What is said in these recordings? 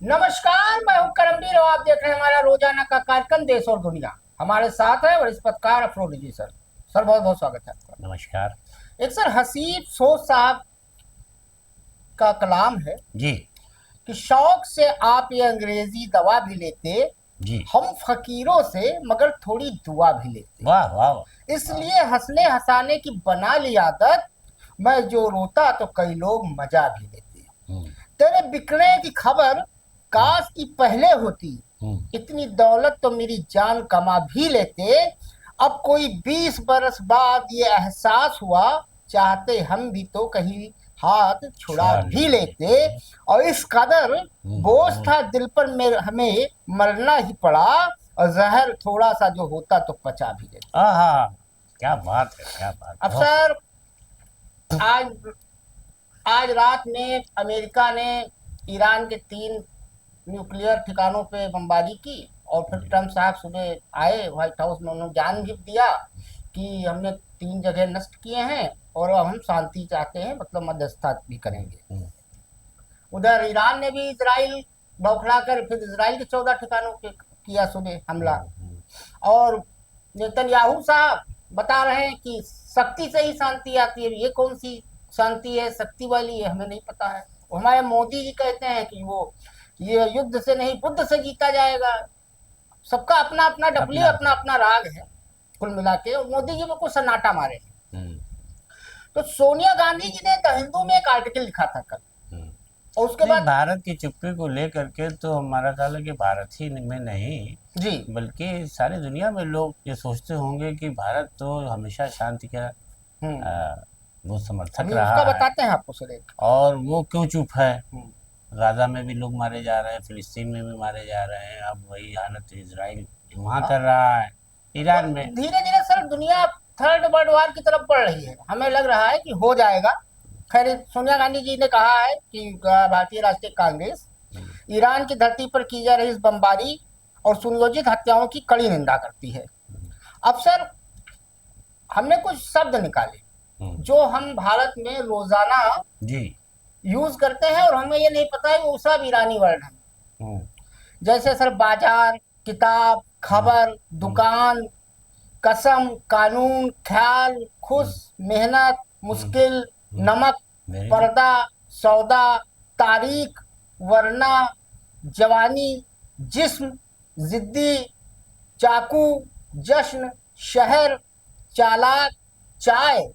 नमस्कार, मैं हूं करमबीर और आप देख रहे हैं हमारा रोजाना का कार्यक्रम देश और दुनिया। हमारे साथ है वरिष्ठ पत्रकार अफरोज जी सर। सर बहुत बहुत स्वागत है आपका। नमस्कार। एक सर हसीब सोच साहब का कलाम है जी। कि शौक से आप ये अंग्रेजी दवा भी लेते, जी। हम फकीरों से मगर थोड़ी दुआ भी लेते, वाह वाह वाह। इसलिए हंसने हंसाने की बना ली आदत, मैं जो रोता तो कई लोग मजा भी लेते। हम्म। तेरे बिकने की खबर हम्म। काश की पहले होती, हम्म। इतनी दौलत तो मेरी जान कमा भी लेते। अब कोई 20 बरस बाद ये एहसास हुआ, चाहते हम भी तो कहीं हाथ छुड़ा छुड़ा भी लेते। लेते। और इस कदर बोझ था दिल पर हमें मरना ही पड़ा, और जहर थोड़ा सा जो होता तो पचा भी लेते। आहा। क्या बात है, क्या बात, अब बहुत सर, खूब। आज आज रात में अमेरिका ने ईरान के 3 न्यूक्लियर ठिकानों पे बमबारी की, और फिर जी। ट्रम्प साहब सुबह आए व्हाइट हाउस में, उन्होंने जान भी दिया कि हमने 3 जगह नष्ट किए हैं और अब हम शांति चाहते हैं, मतलब मध्यस्थता भी करेंगे। हम्म। उधर ईरान ने भी इसराइल बौखला कर फिर इसराइल के 14 ठिकानों पे किया सुबह हमला। हम्म। और नेतन्याहू साहब बता रहे हैं कि शक्ति से ही शांति आती है। ये कौन सी शांति है, शक्ति वाली है, हमें नहीं पता है। हमारे मोदी जी कहते हैं कि वो ये युद्ध से नहीं बुद्ध से जीता जाएगा। सबका अपना अपना डफली, अपना अपना अपना। अपना राग है कुल मिला के, और मोदी जी में कुछ सन्नाटा मारे। हम्म। तो सोनिया गांधी जी ने द हिंदू में एक आर्टिकल लिखा था कल, हम्म। और उसके नहीं, बाद भारत की चुप्पी को लेकर के तो हमारा ख्याल है कि भारत ही में नहीं, जी। बल्कि सारी दुनिया में लोग ये सोचते होंगे कि भारत तो हमेशा शांति का हम्म। आ, वो समर्थक अभी रहा उसका है। बताते हैं आपको सर एक। और वो क्यों चुप है? हम्म। गाजा में भी लोग मारे जा रहे हैं, फिलिस्तीन में भी मारे जा रहे हैं, अब वही हालत इसराइल वहाँ हाँ, कर रहा है, तो ईरान में। धीरे धीरे सर दुनिया थर्ड वर्ल्ड वार की तरफ बढ़ रही है, हमें लग रहा है कि हो जाएगा। खैर, सोनिया गांधी जी ने कहा है कि भारतीय राष्ट्रीय कांग्रेस ईरान की धरती पर की जा रही इस बमबारी और सुनियोजित हत्याओं की कड़ी निंदा करती है। अब सर, हमने कुछ शब्द निकाले हम्म। जो हम भारत में रोजाना जी। यूज करते हैं, और हमें ये नहीं पता है वो सब ईरानी वर्ड है। हम्म। जैसे सर, बाजार, किताब, हम्म। खबर, हम्म। दुकान, कसम, कानून, ख्याल, खुश, हम्म। मेहनत, हम्म। मुश्किल, हम्म। नमक, वेरी गुड। पर्दा, सौदा, तारीख, वरना, जवानी, जिस्म, जिद्दी, चाकू, जश्न, शहर, चालाक, चाय,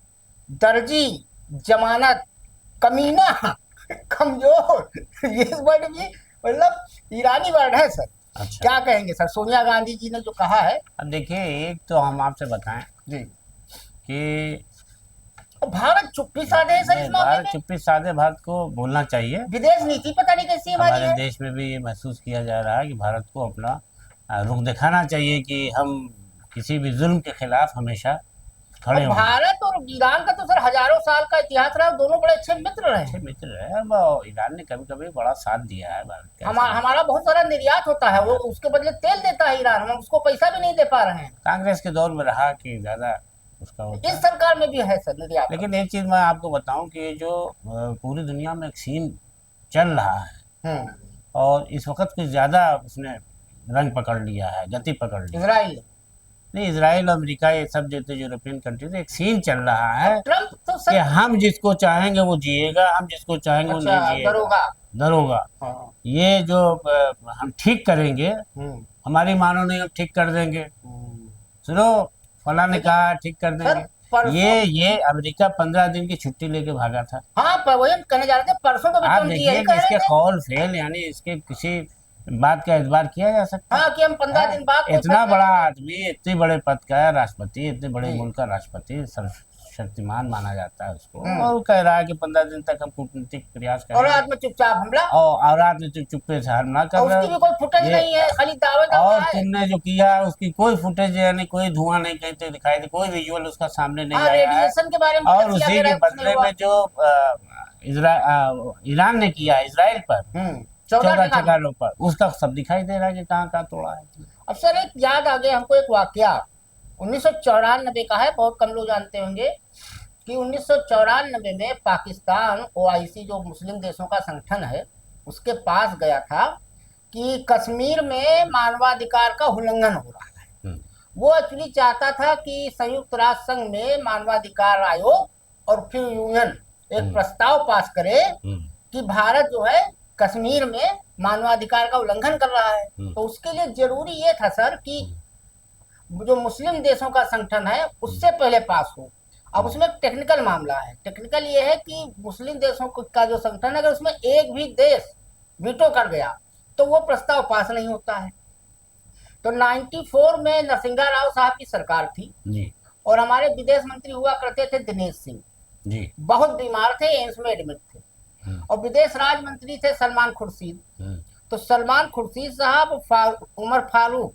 दर्जी, जमानत, कमीना, कमजोर। ये वर्ड भी मतलब ईरानी वर्ड है सर। अच्छा। क्या कहेंगे सर, सोनिया गांधी जी ने जो कहा है। अब देखिए, एक तो हम आपसे बताएं जी। कि और भारत चुप्पी साधे है सर इस नहीं, मामले भारत में। चुप्पी साधे भारत को बोलना चाहिए। विदेश नीति पता नहीं कैसी हमारी हमारे है। देश में भी ये महसूस किया जा रहा है कि भारत को अपना रुख दिखाना चाहिए कि हम किसी भी जुल्म के खिलाफ हमेशा और खड़े होंगे। भारत और ईरान का तो सर हजारों साल का इतिहास रहा है, दोनों बड़े अच्छे मित्र रहे अच्छे हैं। मित्र है, अब ईरान ने कभी कभी बड़ा साथ दिया है भारत का, ऐसा नहीं। हमारा बहुत सारा निर्यात होता है, वो उसके बदले तेल देता है ईरान, हम उसको पैसा भी नहीं दे पा रहे हैं। कांग्रेस के दौर में रहा कि ज़्यादा उसका इस होता। सरकार में भी है सर निर्यात का। लेकिन एक चीज़ मैं आपको बताऊं कि ये जो पूरी दुनिया में एक सीन चल रहा है, हम्म। और इस वक्त कुछ ज़्यादा उसने रंग पकड़ लिया है, गति पकड़ ली है। इसराइल। नहीं, इसराइल, अमेरिका, ये सब जो यूरोपियन कंट्रीज, एक सीन चल रहा अब है ट्रम्प तो कि सर। हम जिसको चाहेंगे वो जिएगा, हम जिसको चाहेंगे वो अच्छा, नहीं जिएगा। दरोगा। दरोगा। हाँ। ये जो हम ठीक करेंगे, हम्म। हमारी मानो नहीं, हम ठीक कर देंगे। हम्म। सुनो, फला ने लेकिन कहा ठीक कर सर देंगे। परसों। ये अमेरिका 15 दिन की छुट्टी लेके भागा था। हाँ, पर वही हम कहने जा रहे थे, परसों तो आप विक्रम जी यही देखिए कि कह रहे इसके थे। कॉल फेल, यानी इसके किसी बात का एतबार किया जा सकता हाँ, कि हम पंद्रह है? दिन बाद कोई इतना फैसला बड़ा लेंगे। आदमी, इतने बड़े पद का राष्ट्रपति, इतने बड़े जी। मुल्क का राष्ट्रपति, सर्वशक्तिमान माना जाता है उसको, हम्म। और वो कह रहा है कि 15 दिन तक हम कूटनीतिक प्रयास और करेंगे। रात में चुपचाप हमला। और रात में चुप्पे से हमला कर और रहे उसकी हो। भी कोई फुटेज ये नहीं है, खाली दावे करता और है। तुमने जो किया उसकी कोई फुटेज, यानी कोई धुआं नहीं कहीं से दिखाई दे, कोई विजुअल उसका सामने नहीं हाँ, आया है। रेडिएशन के बारे में और बता दिया उसी गया के है, कुछ नहीं बदले हुआ। में जो ईरान ने किया इसराइल पर हम्म। 14 14 ठिकानों। ठिकानों पर, उसका सब दिखाई दे रहा है कि कहाँ कहाँ तोड़ा है। अब सर एक याद आ गया हमको, एक वाकया 1994 का है, बहुत कम लोग जानते होंगे कि 1994 में पाकिस्तान ओआईसी जो मुस्लिम देशों का संगठन है, उसके पास गया था कि कश्मीर में मानवाधिकार का उल्लंघन हो रहा है। हम्म, वो एक्चुअली चाहता था कि संयुक्त राष्ट्र संघ में मानवाधिकार आयोग और फिर यूएन एक प्रस्ताव पास करे कि भारत जो है कश्मीर में मानवाधिकार का उल्लंघन कर रहा है। तो उसके लिए जरूरी ये था सर कि जो मुस्लिम देशों का संगठन है उससे पहले पास हो। अब उसमें टेक्निकल मामला है। टेक्निकल ये है कि मुस्लिम देशों का जो संगठन है, अगर उसमें एक भी देश वीटो कर गया तो वो प्रस्ताव पास नहीं होता है। तो 94 में नरसिंहा राव साहब की सरकार थी जी और हमारे विदेश मंत्री हुआ करते थे दिनेश सिंह जी। बहुत बीमार थे, एम्स में एडमिट थे। और विदेश राज्य मंत्री थे सलमान खुर्शीद। तो सलमान खुर्शीद साहब उमर फारूक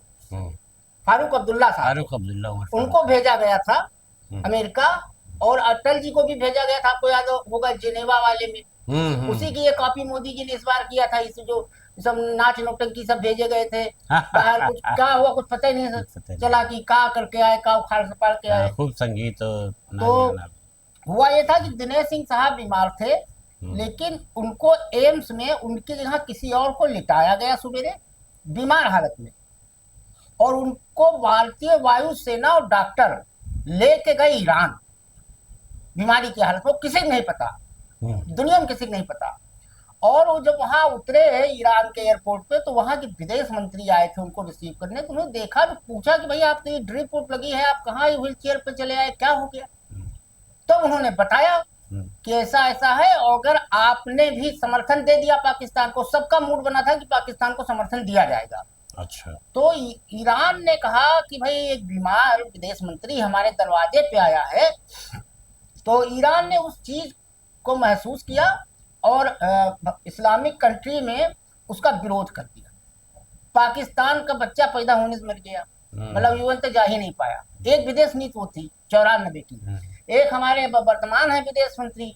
अब्दुल्ला साहब, फारूक अब्दुल्ला उनको भेजा गया था अमेरिका, और अटल जी को भी भेजा गया था, आपको याद होगा जिनेवा वाले में। उसी की ये कॉपी मोदी जी ने इस बार किया था। इस जो सब नाच नौटंकी सब भेजे गए थे बाहर, कुछ क्या हुआ कुछ पता ही नहीं चला कि का करके आए, का उखाड़ सपाड़ के आए। खूब संगीत तो हुआ ये था कि दिनेश सिंह साहब बीमार थे, लेकिन उनको एम्स में उनकी जगह किसी और को लिटाया गया सवेरे बीमार हालत में, और उनको भारतीय वायुसेना और डॉक्टर लेके गए ईरान बीमारी की हालत में। किसी को नहीं पता, दुनिया में किसी को नहीं पता। और वो जब वहां उतरे ईरान के एयरपोर्ट पे, तो वहां के विदेश मंत्री आए थे उनको रिसीव करने। तो उन्होंने देखा तो पूछा कि भाई आप तो ये ड्रिप उप लगी है, आप कहाँ व्हील चेयर पे चले आए, क्या हो गया? तो उन्होंने बताया कि ऐसा ऐसा है, और अगर आपने भी समर्थन दे दिया पाकिस्तान को, सबका मूड बना था कि पाकिस्तान को समर्थन दिया जाएगा। अच्छा। तो ईरान ने कहा कि भाई एक बीमार विदेश मंत्री हमारे दरवाजे पे आया है। तो ईरान ने उस चीज को महसूस किया और इस्लामिक कंट्री में उसका विरोध कर दिया। पाकिस्तान का बच्चा पैदा होने से मर गया, मतलब यूएन तक जा ही नहीं पाया। एक विदेश नीति वो थी 94 की। एक हमारे वर्तमान है विदेश मंत्री,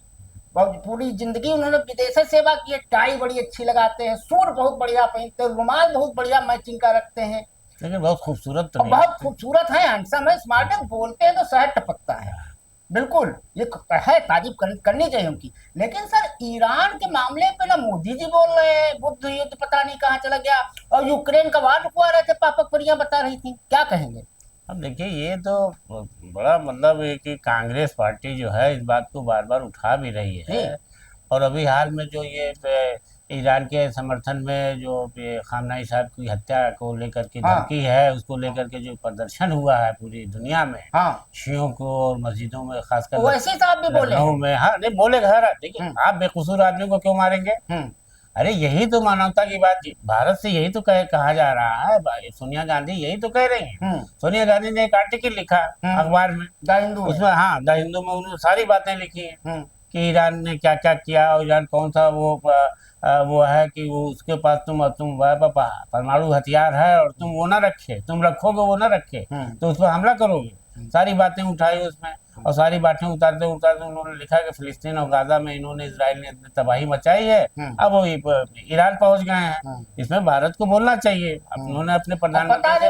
पूरी जिंदगी उन्होंने विदेश सेवा की है, टाई बड़ी अच्छी लगाते हैं, सूट बहुत बढ़िया पहनते हैं, रुमाल बहुत बढ़िया मैचिंग का रखते हैं, लेकिन बहुत खूबसूरत तो बहुत खूबसूरत है, हैंडसम है, स्मार्ट है, बोलते हैं तो शहर टपकता है। बिल्कुल ये है, तारीफ करनी चाहिए उनकी। लेकिन सर ईरान के मामले पे ना मोदी जी बोल रहे हैं बुद्ध युद्ध पता नहीं कहाँ चला गया, और यूक्रेन का वार रुकवा रहे थे, पापक परियां बता रही थी, क्या कहेंगे? अब देखिए ये तो बड़ा मतलब है कि कांग्रेस पार्टी जो है इस बात को बार बार उठा भी रही है। और अभी हाल में जो ये ईरान के समर्थन में जो खामनेई साहब की हत्या को लेकर के धमकी है, उसको लेकर के जो प्रदर्शन हुआ है पूरी दुनिया में, शियों को और मस्जिदों में खासकर वैसे साहब भी बोले में, हाँ नहीं बोले घर, देखिए आप बेकसूर आदमी को क्यों मारेंगे? अरे यही तो मानवता की बात, भारत से यही तो कहा जा रहा है। सोनिया गांधी यही तो कह रही हैं। सोनिया गांधी ने एक आर्टिकल लिखा अखबार में, द हिंदू, उसमें हाँ द हिंदू में उन्होंने सारी बातें लिखी हैं कि ईरान ने क्या क्या किया, और ईरान कौन सा वो है कि वो उसके पास तुम परमाणु हथियार है और तुम वो ना रखे, तुम रखोगे वो ना रखे तो उस पर हमला करोगे। सारी बातें उठाई उसमें, और सारी बातें उतारते उतारते उन्होंने लिखा कि फिलिस्तीन और गाजा में इन्होंने इजराइल ने तबाही मचाई है, अब वो ईरान पहुंच गए हैं। इसमें भारत को बोलना चाहिए। उन्होंने अपने प्रधानमंत्री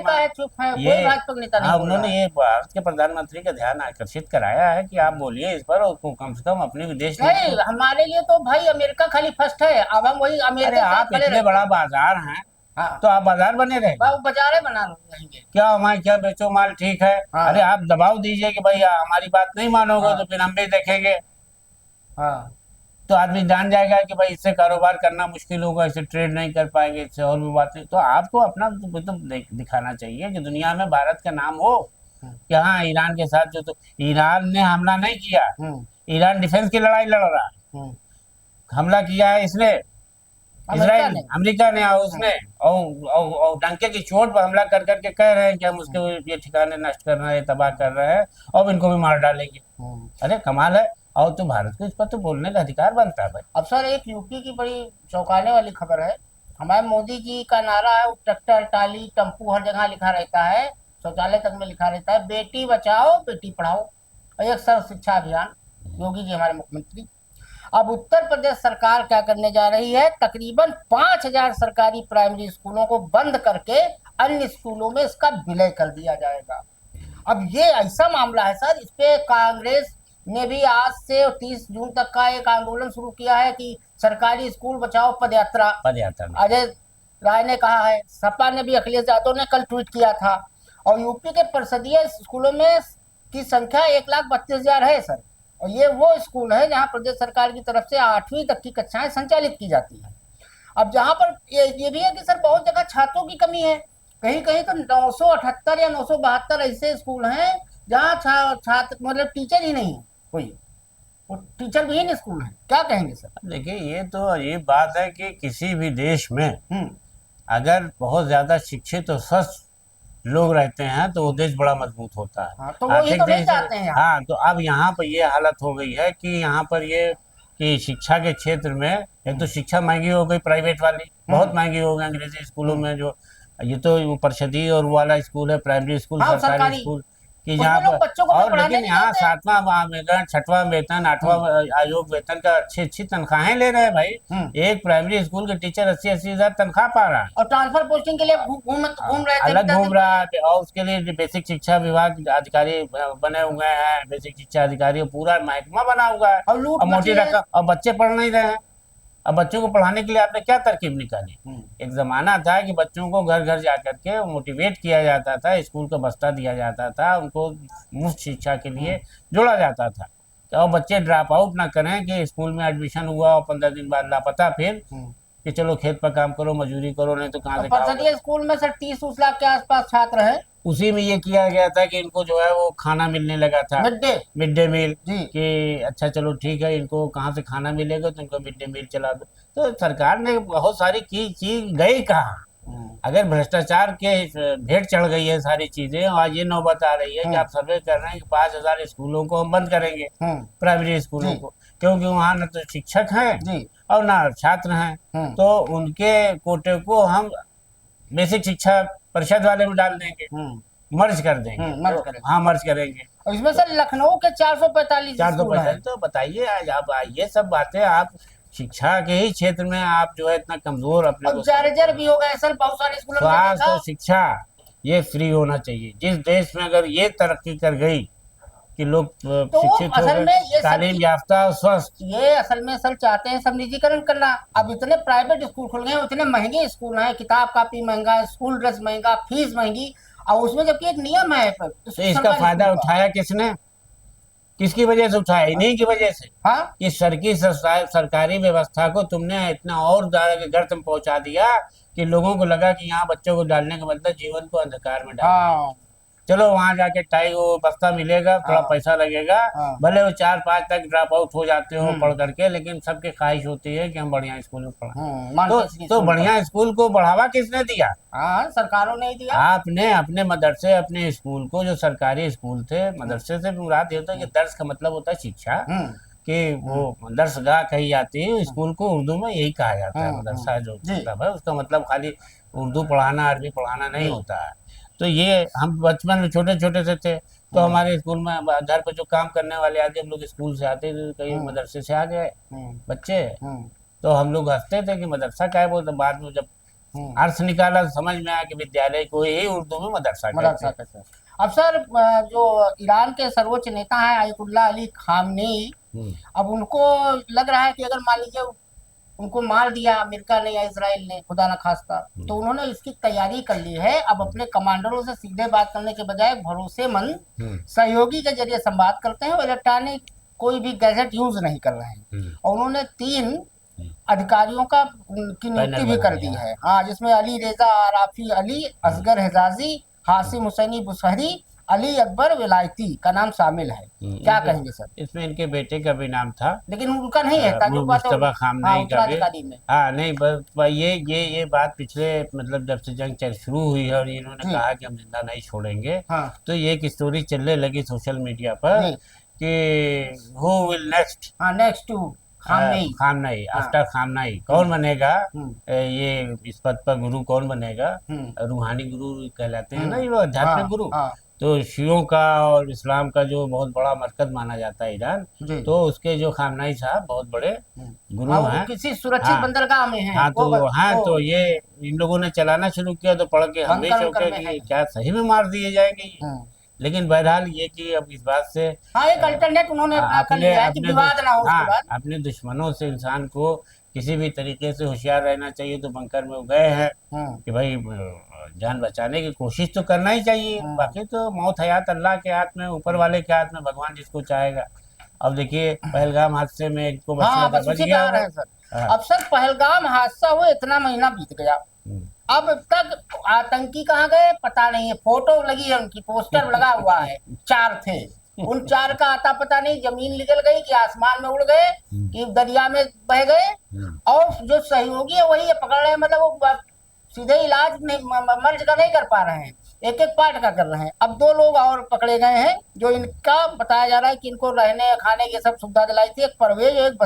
उन्होंने ये भारत के प्रधानमंत्री का ध्यान आकर्षित कराया है कि आप बोलिए इस पर, कम से कम अपने विदेश नहीं, हमारे लिए तो भाई अमेरिका खाली फर्स्ट है। अब हम वही अमेरिका, आप इतने बड़ा बाजार हैं, हाँ। तो आप बाजार बने रहे, बाजार बना रहेंगे क्या? हमारे क्या बेचो माल, ठीक है। हाँ। अरे आप दबाव दीजिए कि भाई हमारी बात नहीं मानोगे, हाँ। तो फिर हम भी देखेंगे, हाँ। तो आदमी जान जाएगा कि भाई इससे कारोबार करना मुश्किल होगा, इससे ट्रेड नहीं कर पाएंगे, इससे और भी बातें। तो आपको अपना तो दिखाना चाहिए कि दुनिया में भारत का नाम हो कि हाँ ईरान के साथ जो, तो ईरान ने हमला नहीं किया, ईरान डिफेंस की लड़ाई लड़ रहा है, हमला किया है इसने इजराइल, अमेरिका ने, उसने और डंके की चोट पर हमला कर करके कह रहे हैं कि हम उसके ये ठिकाने नष्ट कर रहे हैं, तबाह कर रहे हैं, और इनको भी मार डालेंगे। अरे कमाल है। और तो भारत को इस पर तो बोलने का अधिकार बनता है भाई। अब सर एक यूपी की बड़ी चौंकाने वाली खबर है। हमारे मोदी जी का नारा है, ट्रैक्टर टाली टेम्पू हर जगह लिखा रहता है, शौचालय तक में लिखा रहता है, बेटी बचाओ बेटी पढ़ाओ, एक सर्व शिक्षा अभियान, योगी जी हमारे मुख्यमंत्री। अब उत्तर प्रदेश सरकार क्या करने जा रही है, तकरीबन 5000 सरकारी प्राइमरी स्कूलों को बंद करके अन्य स्कूलों में इसका विलय कर दिया जाएगा। अब ये ऐसा मामला है सर, इस पे कांग्रेस ने भी आज से 30 जून तक का एक आंदोलन शुरू किया है कि सरकारी स्कूल बचाओ पदयात्रा। अजय राय ने कहा है, सपा ने भी, अखिलेश यादव ने कल ट्वीट किया था। और यूपी के परिषदीय स्कूलों में की संख्या 1,32,000 है सर। और ये वो स्कूल है जहां प्रदेश सरकार की तरफ से 8वीं तक की कक्षाएं संचालित की जाती हैं। अब जहां पर ये भी है कि सर बहुत जगह छात्रों की कमी है। कहीं कहीं तो 978 या 972 ऐसे स्कूल हैं जहाँ छात्र मतलब टीचर ही नहीं है कोई, वो टीचर विहीन स्कूल है। क्या कहेंगे सर? देखिए, ये तो अजीब बात है कि किसी भी देश में अगर बहुत ज्यादा शिक्षित और स्वस्थ लोग रहते हैं तो वो देश बड़ा मजबूत होता है। हाँ, तो वो ये तो नहीं चाहते हैं। हाँ, तो अब यहाँ पर ये हालत हो गई है कि यहाँ पर ये कि शिक्षा के क्षेत्र में एक तो शिक्षा महंगी हो गई, प्राइवेट वाली बहुत महंगी हो गई। अंग्रेजी स्कूलों में जो ये तो वो परिषदीय और वो वाला स्कूल है, प्राइमरी स्कूल, हाँ, सरकारी स्कूल कि उसमें जहाँ लोग पर बच्चों को तो और पढ़ाने लेकिन नहीं यहाँ देते। 7वां वेतन, 6वां वेतन, 8वां आयोग वेतन का अच्छी तनख्वाहें ले रहे हैं भाई। एक प्राइमरी स्कूल के टीचर 80-80 हजार तनख्वाह पा रहा है और ट्रांसफर पोस्टिंग के लिए घूम रहे थे, अलग घूम रहा है। और उसके लिए बेसिक शिक्षा विभाग अधिकारी बने हुए हैं, बेसिक शिक्षा अधिकारी पूरा महकमा बना हुआ है और लूट और मोटी मची है। रकम, और बच्चे पढ़ नहीं रहे हैं। अब बच्चों को पढ़ाने के लिए आपने क्या तरकीब निकाली? एक जमाना था कि बच्चों को घर घर जाकर के मोटिवेट किया जाता था, स्कूल का बस्ता दिया जाता था, उनको मुफ्त शिक्षा के लिए जोड़ा जाता था और बच्चे ड्रॉप आउट ना करें कि स्कूल में एडमिशन हुआ और 15 दिन बाद लापता, फिर कि चलो खेत पर काम करो, मजदूरी करो, नहीं तो कहाँ से परिषदीय स्कूल में सर 30 लाख के आसपास छात्र हैं। उसी में ये किया गया था कि इनको जो है वो खाना मिलने लगा था, मिड डे मील, कि अच्छा चलो ठीक है, इनको कहाँ से खाना मिलेगा तो इनको मिड डे मील चला दो। तो सरकार ने बहुत सारी चीज गई कहाँ? अगर भ्रष्टाचार के भेंट चढ़ गई है सारी चीजें, और आज ये नौबत आ रही है कि आप सर्वे कर रहे हैं कि 5,000 स्कूलों को हम बंद करेंगे, प्राइमरी स्कूलों को, क्योंकि वहाँ न तो शिक्षक हैं और ना छात्र हैं। तो उनके कोटे को हम बेसिक शिक्षा परिषद वाले में डाल देंगे, मर्ज कर देंगे। हाँ, मर्ज करेंगे। और इसमें सर लखनऊ के 445 तो बताइए, आज आप ये सब बातें आप शिक्षा के ही क्षेत्र में आप जो है इतना कमजोर अपने को भी हो गए सर बहुत सारे स्कूलों में। स्वास्थ्य और शिक्षा ये फ्री होना चाहिए। जिस देश में अगर ये तरक्की कर गई कि लोग शिक्षित हो गए, तालीम याफ्ता और स्वस्थ, ये असल में सर चाहते हैं सब निजीकरण करना। अब इतने प्राइवेट स्कूल खुल गए, इतने महंगे स्कूल हैं, किताब कापी महंगा, स्कूल ड्रेस महंगा, फीस महंगी, और उसमें जबकि एक नियम है। तो इसका फायदा उठाया किसने? किसकी वजह से उठाया? इन्हीं की वजह से। हाँ, इस सरकारी व्यवस्था को तुमने इतना और गर्त में पहुंचा दिया कि लोगों को लगा कि यहाँ बच्चों को डालने का मतलब जीवन को अंधकार में डालना। चलो वहां जाके टाई वो बस्ता मिलेगा, थोड़ा पैसा लगेगा, भले वो 4-5 तक ड्रॉप आउट हो जाते हो पढ़ करके, लेकिन सबकी ख्वाहिश होती है कि हम बढ़िया स्कूल में पढ़ाएं। तो बढ़िया स्कूल को बढ़ावा किसने दिया? सरकारों ने दिया। आपने अपने मदरसे, अपने स्कूल को, जो सरकारी स्कूल थे, मदरसे से मुराद ये होता है कि दर्स का मतलब होता है शिक्षा, कि वो दर्सगाह कही जाती है। स्कूल को उर्दू में यही कहा जाता है, मदरसा जो मतलब है उसका मतलब खाली उर्दू पढ़ाना, अरबी पढ़ाना नहीं होता है। तो ये हम बचपन में छोटे छोटे से थे तो हमारे स्कूल में घर पे जो काम करने वाले आते, हम लोग स्कूल से आते थे, कहीं मदरसे से आ गए बच्चे, तो हम लोग हंसते थे कि मदरसा क्या है। बोलते बाद में जब अर्थ निकाला समझ में आया कि विद्यालय को ही उर्दू में मदरसा कहते हैं। अब सर जो ईरान के सर्वोच्च नेता हैं आयतुल्लाह अली खामनेई, अब उनको लग रहा है कि अगर मान लीजिए उनको मार दिया अमेरिका ने या इजराइल ने, खुदा न खास्ता, तो उन्होंने इसकी तैयारी कर ली है। अब अपने कमांडरों से सीधे बात करने के बजाय भरोसेमंद सहयोगी के जरिए संवाद करते हैं और इलेक्ट्रॉनिक कोई भी गैजेट यूज नहीं कर रहे हैं। और उन्होंने 3 अधिकारियों की नियुक्ति भी कर दी है। हाँ, जिसमें अली रेजा आराफी अली, असगर हिजाजी, हासिम हुसैनी बुसहरी, अली अकबर विलायती का नाम शामिल है। क्या कहेंगे सर? इसमें इनके बेटे का भी नाम था, लेकिन उनका नहीं है, मुस्तफा खामनेई का भी। में। हाँ, नहीं, ये बात पिछले मतलब जब से जंग शुरू हुई है और इन्होंने कहा कि हम जिंदा नहीं छोड़ेंगे, तो ये एक स्टोरी चलने लगी सोशल मीडिया पर कि who will next to Khamenei, after Khamenei कौन बनेगा, ये इस पद पर गुरु कौन बनेगा? रूहानी गुरु कहलाते हैं ना ये लोग, आध्यात्मिक गुरु। तो शियों का और इस्लाम का जो बहुत बड़ा मरकज माना जाता है ईरान, तो उसके जो खामनेई साहब बहुत बड़े गुरु हैं, किसी सुरक्षित बंदरगाह में हैं। तो ये इन लोगों ने चलाना शुरू किया, तो पढ़ के हम भी चौंके कि क्या सही में मार दिए जाएंगे। लेकिन बहरहाल ये कि अब इस बात से एक अल्टरनेट उन्होंने अपने दुश्मनों से इंसान को किसी भी तरीके से होशियार रहना चाहिए। तो बंकर में वो गए हैं कि भाई जान बचाने की कोशिश तो करना ही चाहिए। बाकी तो मौत हयात अल्लाह के हाथ में, ऊपर वाले के हाथ में, भगवान जिसको चाहेगा। अब देखिए पहलगाम हादसे में एक को हाँ, बचने बस का बच उसी पे गया आ वो। रहे हैं सर। हाँ। अब सर पहलगाम हादसा हुए इतना महीना बीत गया, अब तक आतंकी कहाँ गए पता नहीं है। फोटो लगी है उनकी, पोस्टर लगा हुआ है, 4 थे, उन 4 का आता पता नहीं, जमीन निकल गई कि आसमान में उड़ गए कि दरिया में बह गए। और जो सहयोगी है वही है, पकड़ रहे हैं, मतलब वो सीधे इलाज नहीं, मर्ज का नहीं कर पा रहे हैं, एक एक पार्ट का कर रहे हैं। अब 2 लोग और पकड़े गए हैं जो इनका बताया जा रहा है कि इनको रहने खाने की सब सुविधा दिलाई थी, एक परवेज और एक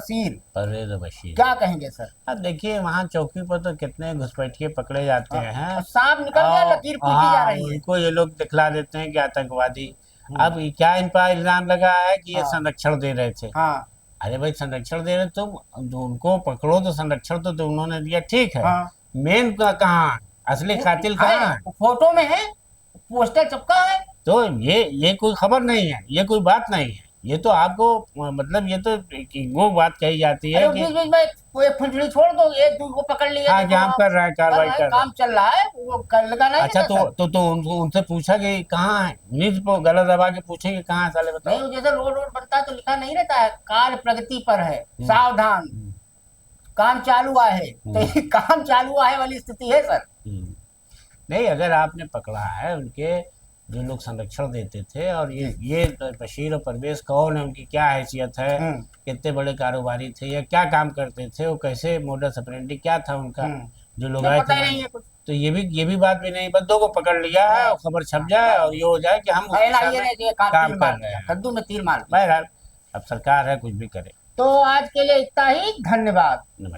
परवेज बशीर। क्या कहेंगे सर? अब देखिए वहाँ चौकी पर तो कितने घुसपैठिए पकड़े जाते हैं, और सांप निकल गया, और लकीर पूछी जा रही है। उनको ये लोग दिखला देते हैं कि आतंकवादी। अब ये क्या इन पर इल्जाम लगा है कि ये संरक्षण दे रहे थे। हाँ, अरे भाई संरक्षण दे रहे तुम, जो उनको पकड़ो तो संरक्षण तो उन्होंने दिया, ठीक है। हाँ। मेन कहाँ, असली कातिल कहाँ है? फोटो में है, पोस्टर चिपका है। तो ये कोई खबर नहीं है, ये कोई बात नहीं है, ये तो आपको मतलब ये तो वो बात कही जाती है अरे कि बीच बीच में कोई फुलझड़ी छोड़ दो, एक दूसरे को पकड़ लिया, हाँ काम कर रहा है, कार्रवाई कर रहा है। काम चल रहा है, वो कर लगा नहीं। अच्छा तो उनसे पूछा कि कहाँ है, नीच को गला दबा के पूछे कि कहाँ है, साले बताओ। नहीं, जैसे रोड बनता है तो लिखा नहीं रहता है कार्य प्रगति पर है, सावधान, काम चालू है। तो ये काम चालू है वाली स्थिति है सर। नहीं, अगर आपने पकड़ा है उनके जो लोग संरक्षण देते थे, और ये बशीर और परवेज कौन है, उनकी क्या हैसियत है, कितने बड़े कारोबारी थे या क्या काम करते थे, वो कैसे मोडस ऑपरेंडी क्या था उनका, जो लोग आए थे। तो ये भी बात भी नहीं, बंदों को पकड़ लिया है और खबर छप जाए और ये हो जाए कि हम काम कर रहे हैं, कद्दू में तीर मार। बहरहाल अब सरकार है, कुछ भी करे। तो आज के लिए इतना ही, धन्यवाद। नमस्कार।